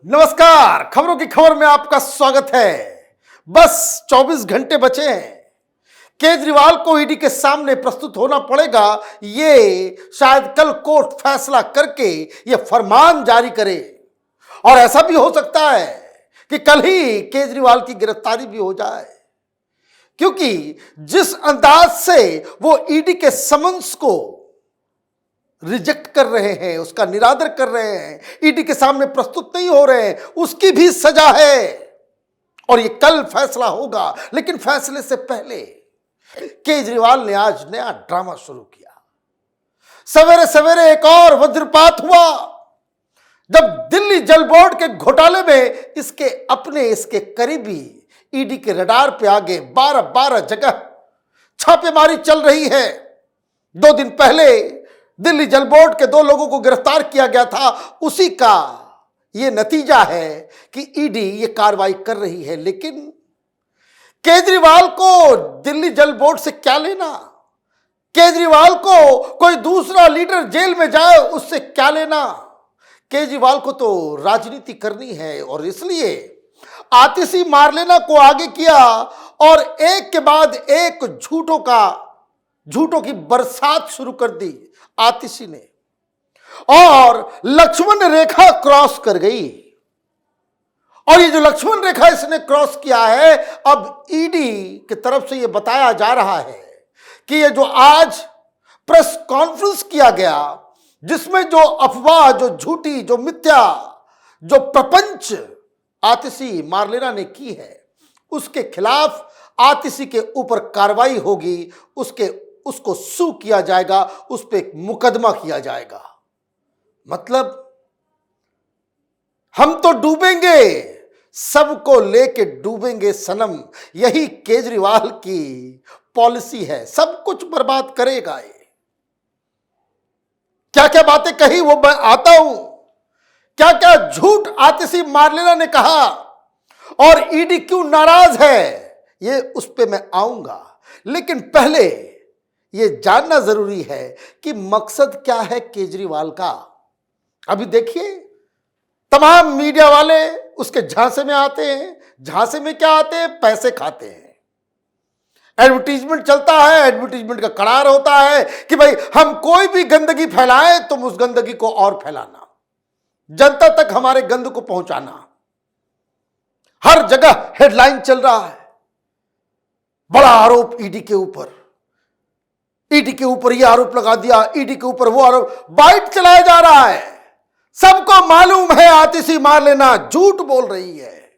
नमस्कार, खबरों की खबर में आपका स्वागत है। बस 24 घंटे बचे हैं। केजरीवाल को ईडी के सामने प्रस्तुत होना पड़ेगा। ये शायद कल कोर्ट फैसला करके ये फरमान जारी करे और ऐसा भी हो सकता है कि कल ही केजरीवाल की गिरफ्तारी भी हो जाए, क्योंकि जिस अंदाज से वो ईडी के समन्स को रिजेक्ट कर रहे हैं, उसका निरादर कर रहे हैं, ईडी के सामने प्रस्तुत नहीं हो रहे हैं, उसकी भी सजा है और ये कल फैसला होगा। लेकिन फैसले से पहले केजरीवाल ने आज नया ड्रामा शुरू किया। सवेरे सवेरे एक और वज्रपात हुआ जब दिल्ली जल बोर्ड के घोटाले में इसके करीबी ईडी के रडार पे आगे 12 जगह छापेमारी चल रही है। 2 दिन पहले दिल्ली जल बोर्ड के 2 लोगों को गिरफ्तार किया गया था। उसी का यह नतीजा है कि ईडी ये कार्रवाई कर रही है। लेकिन केजरीवाल को दिल्ली जल बोर्ड से क्या लेना? केजरीवाल को कोई दूसरा लीडर जेल में जाए उससे क्या लेना? केजरीवाल को तो राजनीति करनी है और इसलिए आतिशी मारलेना को आगे किया और एक के बाद एक झूठों की बरसात शुरू कर दी आतिशी ने, और लक्ष्मण रेखा क्रॉस कर गई। और ये जो लक्ष्मण रेखा इसने क्रॉस किया है, अब ईडी की तरफ से ये बताया जा रहा है कि ये जो आज प्रेस कॉन्फ्रेंस किया गया, जिसमें जो अफवाह, जो झूठी, जो मिथ्या, जो प्रपंच आतिशी मारलेना ने की है, उसके खिलाफ आतिशी के ऊपर कार्रवाई होगी। उसको सू किया जाएगा, उस पर एक मुकदमा किया जाएगा। मतलब हम तो डूबेंगे, सबको लेके डूबेंगे सनम। यही केजरीवाल की पॉलिसी है, सब कुछ बर्बाद करेगा ये। क्या क्या बातें कही वो मैं आता हूं, क्या क्या झूठ आतिशी मारलेना ने कहा और ईडी क्यों नाराज है, ये उस पे मैं आऊंगा। लेकिन पहले ये जानना जरूरी है कि मकसद क्या है केजरीवाल का। अभी देखिए, तमाम मीडिया वाले उसके झांसे में आते हैं। झांसे में क्या आते हैं? पैसे खाते हैं। एडवर्टीजमेंट चलता है, एडवर्टीजमेंट का करार होता है कि भाई हम कोई भी गंदगी फैलाएं, तुम उस गंदगी को और फैलाना, जनता तक हमारे गंद को पहुंचाना। हर जगह हेडलाइन चल रहा है, बड़ा आरोप ईडी के ऊपर, ईडी के ऊपर यह आरोप लगा दिया, ईडी के ऊपर वो आरोप, बाइट चलाया जा रहा है। सबको मालूम है आतिशी मारलेना झूठ बोल रही है,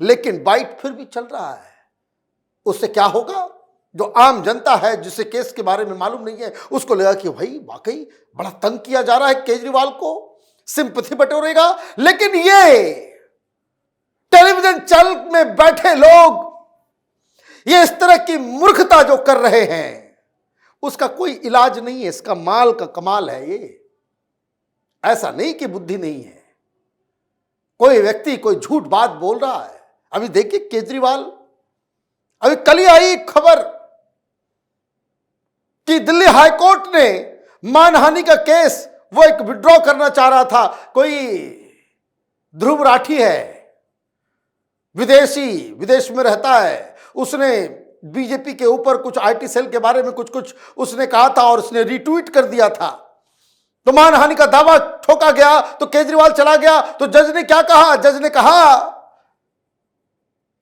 लेकिन बाइट फिर भी चल रहा है। उससे क्या होगा? जो आम जनता है, जिसे केस के बारे में मालूम नहीं है, उसको लगा कि भाई वाकई बड़ा तंग किया जा रहा है केजरीवाल को, सिंपैथी बटोरेगा। लेकिन ये टेलीविजन चैनल में बैठे लोग ये इस तरह की मूर्खता जो कर रहे हैं, उसका कोई इलाज नहीं है। इसका माल का कमाल है ये। ऐसा नहीं कि बुद्धि नहीं है, कोई व्यक्ति कोई झूठ बात बोल रहा है। अभी देखिए केजरीवाल, अभी कल ही आई खबर कि दिल्ली हाईकोर्ट ने मानहानि का केस वो एक विड्रॉ करना चाह रहा था। कोई ध्रुव राठी है, विदेश में रहता है, उसने बीजेपी के ऊपर कुछ आईटी सेल के बारे में कुछ उसने कहा था और उसने रीट्वीट कर दिया था, तो मानहानि का दावा ठोका गया। तो केजरीवाल चला गया, तो जज ने क्या कहा? जज ने कहा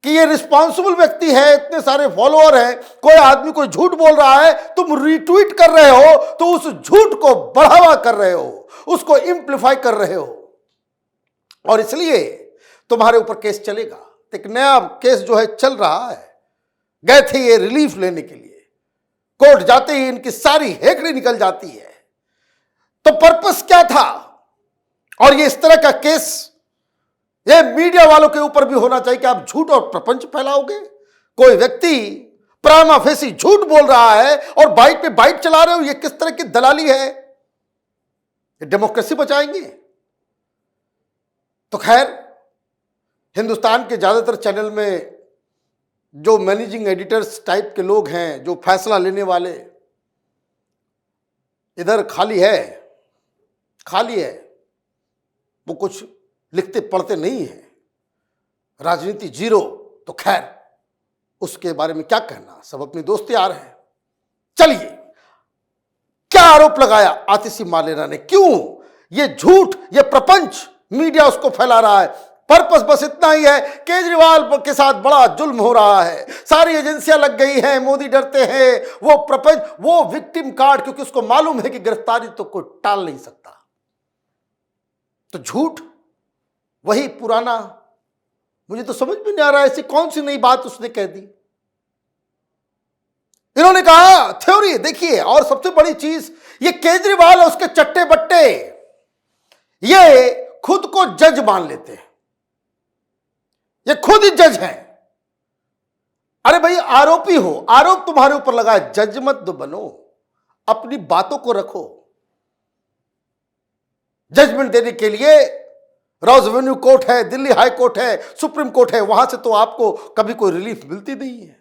कि ये रिस्पॉन्सिबल व्यक्ति है, इतने सारे फॉलोअर हैं, कोई आदमी कोई झूठ बोल रहा है, तुम रीट्वीट कर रहे हो तो उस झूठ को बढ़ावा कर रहे हो, उसको इम्प्लीफाई कर रहे हो, और इसलिए तुम्हारे ऊपर केस चलेगा। एक नया केस जो है चल रहा है। गए थे ये रिलीफ लेने के लिए, कोर्ट जाते ही इनकी सारी हेकड़ी निकल जाती है। तो पर्पस क्या था? और ये इस तरह का केस ये मीडिया वालों के ऊपर भी होना चाहिए कि आप झूठ और प्रपंच फैलाओगे। कोई व्यक्ति प्रामा फेसी झूठ बोल रहा है और बाइट पे बाइट चला रहे हो, ये किस तरह की दलाली है? ये डेमोक्रेसी बचाएंगे? तो खैर, हिंदुस्तान के ज्यादातर चैनल में जो मैनेजिंग एडिटर्स टाइप के लोग हैं, जो फैसला लेने वाले, इधर खाली है, वो कुछ लिखते पढ़ते नहीं है, राजनीति जीरो, तो खैर उसके बारे में क्या कहना, सब अपनी दोस्ती आ रहे हैं। चलिए, क्या आरोप लगाया आतिशी मार्लेना ने, क्यों ये झूठ, ये प्रपंच मीडिया उसको फैला रहा है? पर्पस बस इतना ही है, केजरीवाल के साथ बड़ा जुल्म हो रहा है, सारी एजेंसियां लग गई हैं, मोदी डरते हैं, वो प्रपंच, वो विक्टिम कार्ड, क्योंकि उसको मालूम है कि गिरफ्तारी तो कोई टाल नहीं सकता। तो झूठ वही पुराना, मुझे तो समझ में नहीं आ रहा ऐसी कौन सी नई बात उसने कह दी। इन्होंने कहा थ्योरी देखिए, और सबसे बड़ी चीज, ये केजरीवाल और उसके चट्टे बट्टे ये खुद को जज मान लेते हैं, ये खुद ही जज हैं। अरे भाई, आरोपी हो, आरोप तुम्हारे ऊपर लगा है, जज मत बनो, अपनी बातों को रखो। जजमेंट देने के लिए रॉज एवेन्यू कोर्ट है, दिल्ली हाई कोर्ट है, सुप्रीम कोर्ट है, वहां से तो आपको कभी कोई रिलीफ मिलती नहीं है।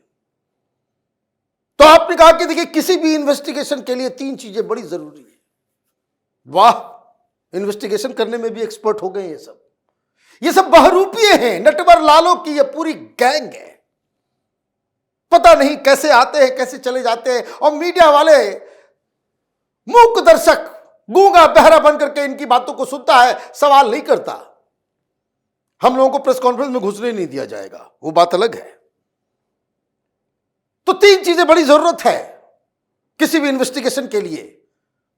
तो आपने कहा कि देखिए, किसी भी इन्वेस्टिगेशन के लिए 3 चीजें बड़ी जरूरी है। वाह, इन्वेस्टिगेशन करने में भी एक्सपर्ट हो गए ये सब बहरूपिये हैं, नटवर लालों की ये पूरी गैंग है। पता नहीं कैसे आते हैं, कैसे चले जाते हैं, और मीडिया वाले मूक दर्शक, गूंगा बहरा बन करके इनकी बातों को सुनता है, सवाल नहीं करता। हम लोगों को प्रेस कॉन्फ्रेंस में घुसने नहीं दिया जाएगा, वो बात अलग है। तो 3 चीजें बड़ी जरूरत है किसी भी इन्वेस्टिगेशन के लिए।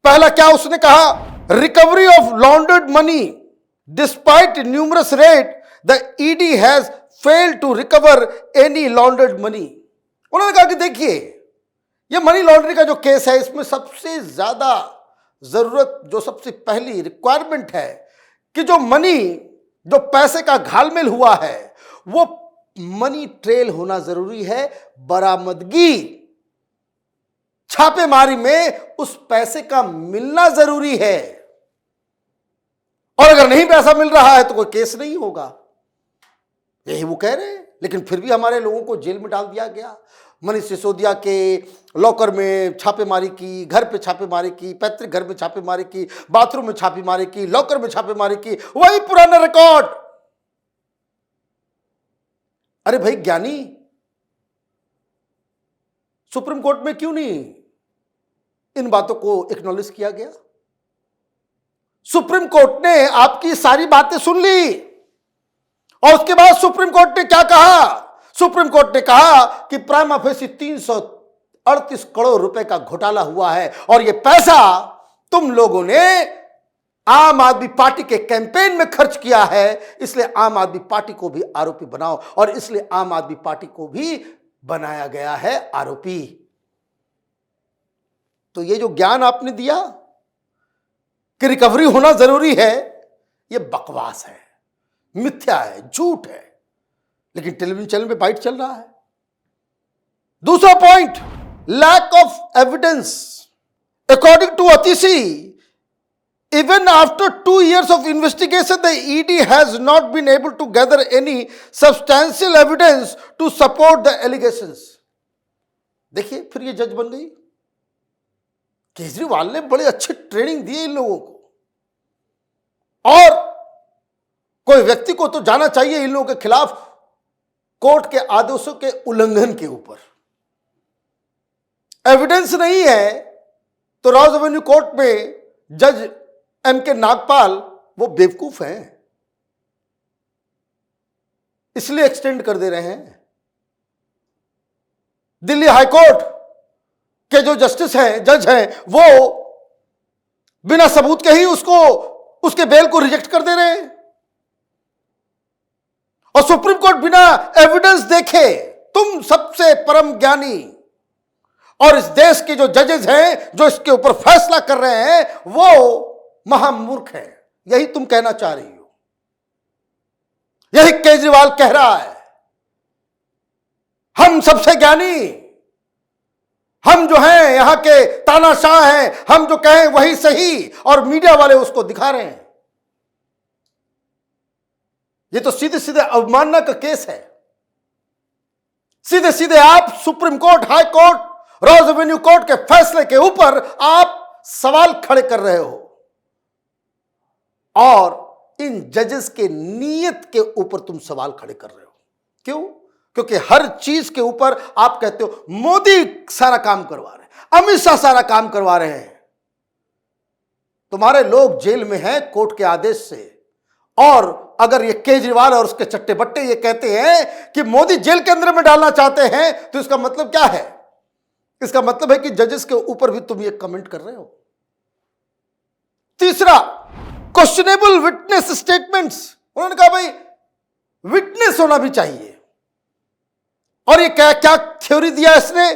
पहला क्या उसने कहा, recovery of laundered money despite numerous raid the ED has failed to recover any laundered money. उन्होंने कहा कि देखिए, ये मनी लॉन्ड्रिंग का जो केस है, इसमें सबसे ज्यादा जरूरत, जो सबसे पहली रिक्वायरमेंट है कि जो मनी, जो पैसे का घालमेल हुआ है, वो मनी ट्रेल होना जरूरी है, बरामदगी, छापेमारी में उस पैसे का मिलना जरूरी है। और अगर नहीं पैसा मिल रहा है तो कोई केस नहीं होगा, यही वो कह रहे हैं। लेकिन फिर भी हमारे लोगों को जेल में डाल दिया गया। मनीष सिसोदिया के लॉकर में छापेमारी की, घर पे छापेमारी की, पैतृक घर में छापेमारी की, बाथरूम में छापेमारी की, लॉकर में छापेमारी की, वही पुराना रिकॉर्ड। अरे भाई ज्ञानी, सुप्रीम कोर्ट में क्यों नहीं इन बातों को एक्नॉलेज किया गया? सुप्रीम कोर्ट ने आपकी सारी बातें सुन ली, और उसके बाद सुप्रीम कोर्ट ने क्या कहा? सुप्रीम कोर्ट ने कहा कि प्राइमा फेसी 338 करोड़ रुपए का घोटाला हुआ है, और यह पैसा तुम लोगों ने आम आदमी पार्टी के कैंपेन में खर्च किया है, इसलिए आम आदमी पार्टी को भी आरोपी बनाओ, और इसलिए आम आदमी पार्टी को भी बनाया गया है आरोपी। तो ये जो ज्ञान आपने दिया कि रिकवरी होना जरूरी है, ये बकवास है, मिथ्या है, झूठ है, लेकिन टेलीविजन चैनल पे बाइट चल रहा है। दूसरा point, lack of evidence. According to Atishi, even after 2 years of investigation, the ED has not been able to gather any substantial evidence to support the allegations. देखिए, फिर ये जज बन गई। केजरीवाल ने बड़े अच्छे ट्रेनिंग दी इन लोगों को, और कोई व्यक्ति को तो जाना चाहिए इन लोगों के खिलाफ कोर्ट के आदेशों के उल्लंघन के ऊपर। एविडेंस नहीं है तो रॉज एवेन्यू कोर्ट में जज M.K. नागपाल वो बेवकूफ हैं, इसलिए एक्सटेंड कर दे रहे हैं। दिल्ली हाईकोर्ट के जो जस्टिस हैं, जज हैं, वो बिना सबूत के ही उसके बेल को रिजेक्ट कर दे रहे हैं, और सुप्रीम कोर्ट बिना एविडेंस देखे, तुम सबसे परम ज्ञानी और इस देश के जो जजेस हैं, जो इसके ऊपर फैसला कर रहे हैं, वो महामूर्ख है। यही तुम कहना चाह रही हो, यही केजरीवाल कह रहा है। हम सबसे ज्ञानी, हम जो हैं यहां के तानाशाह हैं, हम जो कहें वही सही, और मीडिया वाले उसको दिखा रहे हैं। ये तो सीधे सीधे अवमानना का केस है। सीधे सीधे आप supreme court, high court, rows Avenue court के फैसले के ऊपर आप सवाल खड़े कर रहे हो, और इन जजेस के नीयत के ऊपर तुम सवाल खड़े कर रहे हो। क्यों? क्योंकि हर चीज के ऊपर आप कहते हो मोदी सारा काम करवा रहे हैं, अमित शाह सारा काम करवा रहे हैं। तुम्हारे लोग जेल में हैं कोर्ट के आदेश से, और अगर ये केजरीवाल और उसके चट्टे बट्टे ये कहते हैं कि मोदी जेल के अंदर में डालना चाहते हैं, तो इसका मतलब क्या है? इसका मतलब है कि जजेस के ऊपर भी तुम ये कमेंट कर रहे हो। तीसरा, क्वेश्चनेबल विटनेस स्टेटमेंट्स। उन्होंने कहा भाई विटनेस होना भी चाहिए, और ये क्या क्या थ्योरी दिया इसने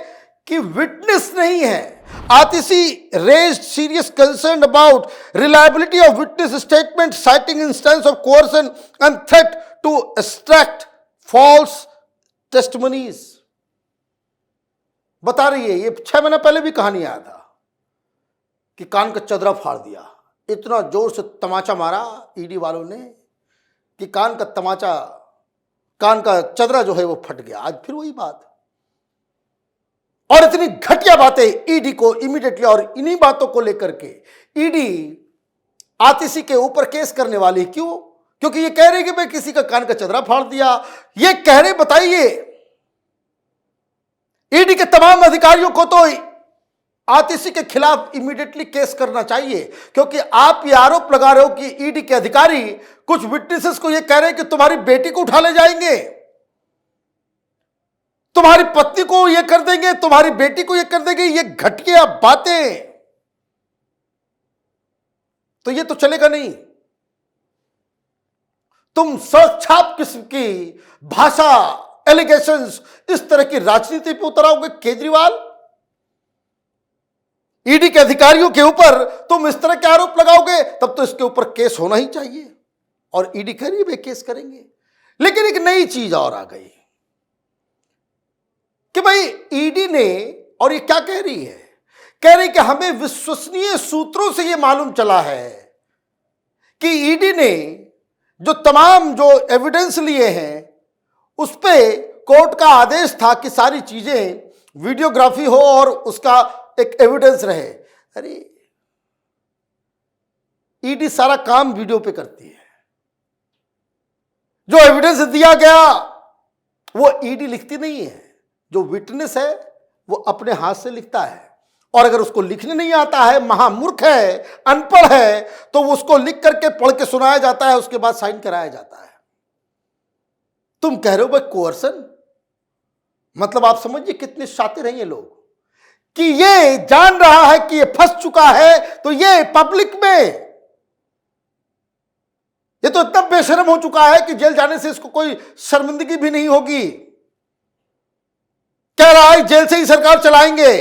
कि विटनेस नहीं है। आतिशी raised serious concern about reliability of witness statement, citing instance of coercion and threat to extract false testimonies। बता रही है, ये 6 महीना पहले भी कहानी आया था कि कान का चदरा फाड़ दिया, इतना जोर से तमाचा मारा ईडी वालों ने कि कान का चदरा जो है वो फट गया। आज फिर वही बात, और इतनी घटिया बातें ईडी को इमीडिएटली, और इन्हीं बातों को लेकर के ईडी आतिशी के ऊपर केस करने वाली। क्यों? क्योंकि ये कह रहे कि मैं किसी का कान का चदरा फाड़ दिया। ये कह रहे, बताइए, ईडी के तमाम अधिकारियों को तो आतिशी के खिलाफ इमीडिएटली केस करना चाहिए, क्योंकि आप ये आरोप लगा रहे हो कि ईडी के अधिकारी कुछ विटनेसेस को ये कह रहे हैं कि तुम्हारी बेटी को उठा ले जाएंगे, तुम्हारी पत्नी को ये कर देंगे, तुम्हारी बेटी को ये कर देंगे। ये घटिया बातें, तो ये तो चलेगा नहीं। तुम सच छाप किस्म की भाषा, एलिगेशंस, इस तरह की राजनीति पे उतराओगे केजरीवाल। ईडी के अधिकारियों के ऊपर तुम इस तरह के आरोप लगाओगे, तब तो इसके ऊपर केस होना ही चाहिए, और ईडी कह रही है भाई केस करेंगे। लेकिन एक नई चीज और आ गई कि भाई ईडी ने, और ये क्या कह रही है? कह रही कि हमें विश्वसनीय सूत्रों से ये मालूम चला है कि ईडी ने जो एविडेंस लिए हैं उस पे कोर्ट का आदेश था कि सारी चीजें वीडियोग्राफी हो और उसका एक एविडेंस रहे। अरे ईडी सारा काम वीडियो पे करती है, जो एविडेंस दिया गया वो ईडी लिखती नहीं है, जो विटनेस है वो अपने हाथ से लिखता है, और अगर उसको लिखने नहीं आता है, महामूर्ख है, अनपढ़ है, तो उसको लिख करके पढ़ के सुनाया जाता है, उसके बाद साइन कराया जाता है। तुम कह रहे हो भाई कोर्सन, मतलब आप समझिए कितने शातिर हैं ये लोग, कि ये जान रहा है कि ये फंस चुका है, तो ये पब्लिक में, ये तो इतना बेशर्म हो चुका है कि जेल जाने से इसको कोई शर्मिंदगी भी नहीं होगी। कह रहा है जेल से ही सरकार चलाएंगे,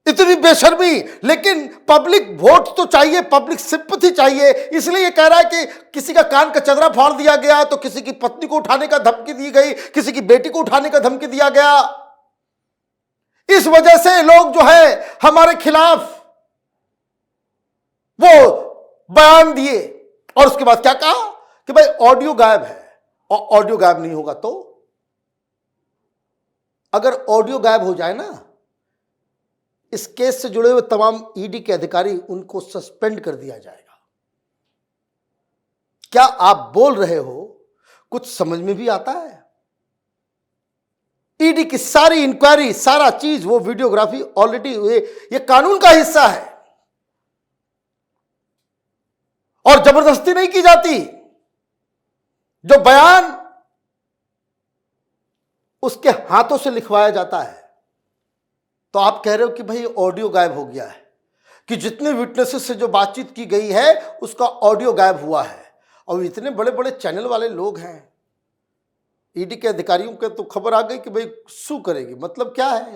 इतनी बेशर्मी। लेकिन पब्लिक वोट तो चाहिए, पब्लिक सिंपैथी चाहिए, इसलिए ये कह रहा है कि किसी का कान का चदरा फाड़ दिया गया, तो किसी की पत्नी को उठाने का धमकी दी गई, किसी की बेटी को उठाने का धमकी दिया गया। इस वजह से लोग जो है हमारे खिलाफ वो बयान दिए, और उसके बाद क्या कहा कि भाई ऑडियो गायब है, और ऑडियो गायब नहीं होगा तो, अगर ऑडियो गायब हो जाए ना, इस केस से जुड़े हुए तमाम ईडी के अधिकारी, उनको सस्पेंड कर दिया जाएगा। क्या आप बोल रहे हो कुछ समझ में भी आता है? ईडी की सारी इंक्वायरी, सारा चीज, वो वीडियोग्राफी ऑलरेडी ये कानून का हिस्सा है, और जबरदस्ती नहीं की जाती। जो बयान उसके हाथों से लिखवाया जाता है। तो आप कह रहे हो कि भाई ऑडियो गायब हो गया है, कि जितने विटनेसेस से जो बातचीत की गई है उसका ऑडियो गायब हुआ है, और इतने बड़े बड़े चैनल वाले लोग हैं, ईडी के अधिकारियों के तो खबर आ गई कि भाई सू करेगी। मतलब क्या है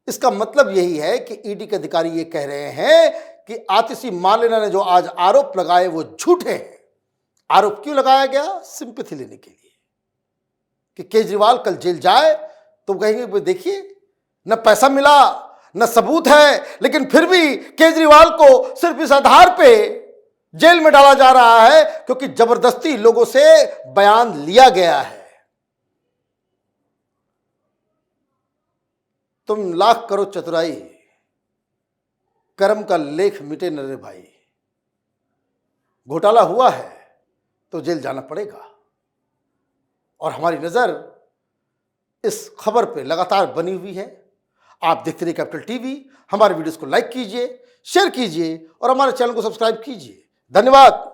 इसका मतलब यही है कि ईडी के अधिकारी ये कह रहे हैं कि आतिशी मार्लेना ने जो आज आरोप लगाए वो झूठे हैं। आरोप क्यों लगाया गया? सिंपैथी लेने के लिए, कि केजरीवाल कल जेल जाए तो कहेंगे भाई देखिए, न पैसा मिला न सबूत है, लेकिन फिर भी केजरीवाल को सिर्फ इस आधार पे जेल में डाला जा रहा है क्योंकि जबरदस्ती लोगों से बयान लिया गया है। तुम लाख करो चतुराई, कर्म का लेख मिटे न रे भाई। घोटाला हुआ है तो जेल जाना पड़ेगा। और हमारी नजर इस खबर पे लगातार बनी हुई है। आप देखते रहिए कैपिटल टीवी। हमारे वीडियोस को लाइक कीजिए, शेयर कीजिए और हमारे चैनल को सब्सक्राइब कीजिए। धन्यवाद।